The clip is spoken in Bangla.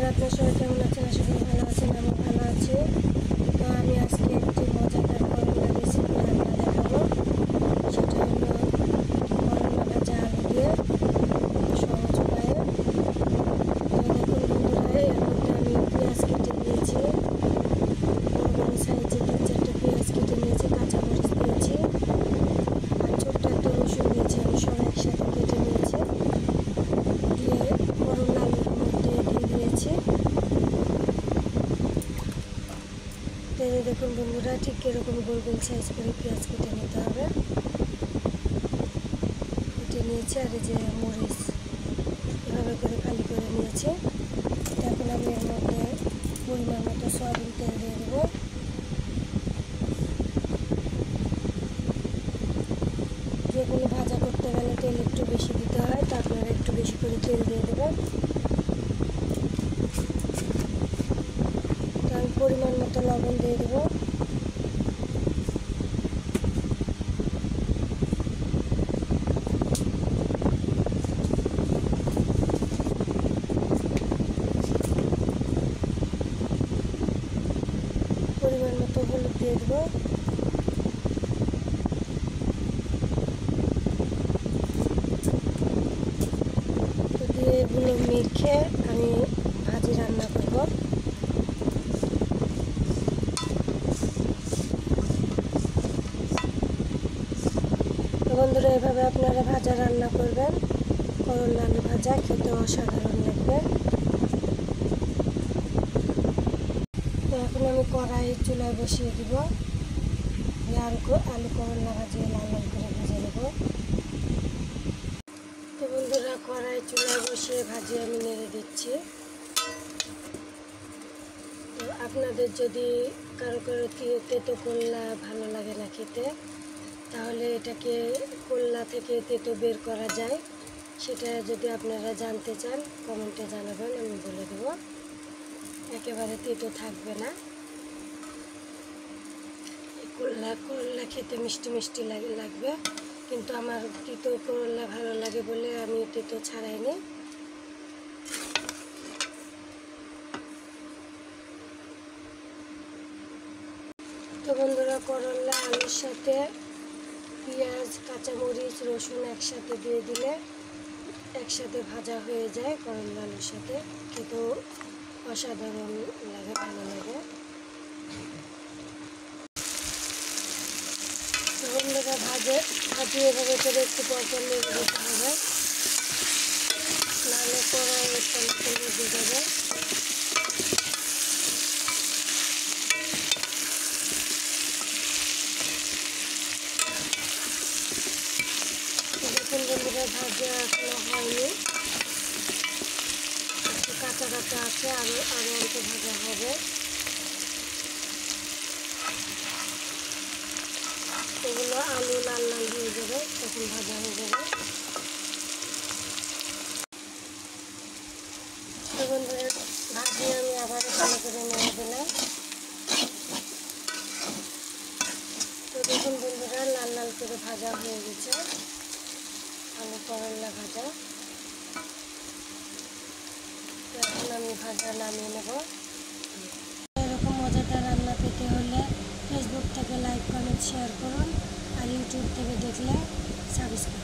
আপনারা সবাই কেমন আছেন? আশা করি ভালো আছেন। আমি ভালো আছি। তো আমি আজকে একটি মজাদার করলা রেসিপি রান্না দেখাবো। সেটা হলো করলা ভাজা আলু দিয়ে সহজ উপায়ে। তো দেখুন বন্ধুরা, এর মধ্যে আমি পেঁয়াজ কেটে নিয়েছি, বড় বড় সাইজে 3-4টা পেঁয়াজ কেটে নিয়েছি, কাঁচামরিচ দিয়েছি আর ছোট্ট একটা রসুন দিয়েছি। আমি সব একসাথে কেটে নিয়েছি, দিয়ে করলা আলুর মধ্যে দিয়ে দিয়েছি। দেখুন বন্ধুরা, ঠিক এরকম গোল গোল সাইজ করে পেঁয়াজ কেটে নিতে হবে। কেটে নিয়েছি, আর এই যে মরিচ এভাবে করে খালি করে নিয়েছি। এখন আমি এর মধ্যে পরিমাণ মতো সয়াবিন তেল দিয়ে দেবো। যেগুলো ভাজা করতে গেলে তেল একটু বেশি দিতে হয়, তা আপনারা একটু বেশি করে তেল দিয়ে দেবেন। তো আমি পরিমাণ মতো লবণ দিয়ে দেবো। পরিমাণ মতো হলুদ দিয়ে দেবো। তো দিয়ে এগুলো মেখে আমি ভাজি রান্না করব। তো বন্ধুরা, এভাবে আপনারা ভাজা রান্না করবেন। করলা আলু ভাজা খেতে অসাধারণ লাগবে। তো এখন আমি কড়াই চুলায় বসিয়ে দিব, আলু করলা ভাজিয়ে লাল লাল করে ভেজে নেব। তো বন্ধুরা, কড়াই চুলায় বসিয়ে ভাজি আমি নেড়ে দিচ্ছি। তো আপনাদের যদি কারো কারো তেতো করলা ভালো লাগে না খেতে, তাহলে এটাকে করলা থেকে তেতো বের করা যায়, সেটা যদি আপনারা জানতে চান কমেন্টে জানাবেন, আমি বলে দেবো। একেবারে তেতো থাকবে না। করলা খেতে মিষ্টি মিষ্টি লাগবে, কিন্তু আমার তেতো করলা ভালো লাগে বলে আমি তেতো ছাড়াইনি। তো বন্ধুরা, করলা আলুর সাথে পেঁয়াজ, কাঁচামরিচ, রসুন একসাথে দিয়ে দিলে একসাথে ভাজা হয়ে যায়। করলা আলুর সাথে খেতেও অসাধারণ লাগে, ভালো লাগে। তো বন্ধুরা, ভাজিয়ে এভাবে করে একটু পরপর নেড়ে দিতে হবে, নাহলে কড়াইয়ের তলাতে লেগে যাবে। দেখুন বন্ধুরা, ভাজা এখনো হয়নি, একটু কাঁচা কাঁচা আছে, আরও অল্প ভাজা হবে। এগুলো আলু লাল লাল হয়ে যাবে, তখন ভাজা হয়ে যাবে। তো বন্ধুরা, ভাজিয়ে আমি আবার ভালো করে নেড়ে দিলাম। তো দেখুন বন্ধুরা, লাল লাল করে ভাজা হয়ে গেছে আলু করলা ভাজা। তো এখন আমি ভাজা নামিয়ে নেব। এরকম মজাদার রান্না পেতে হলে ফেসবুক থেকে লাইক, কমেন্ট, শেয়ার করুন, আর ইউটিউব থেকে দেখলে সাবস্ক্রাইব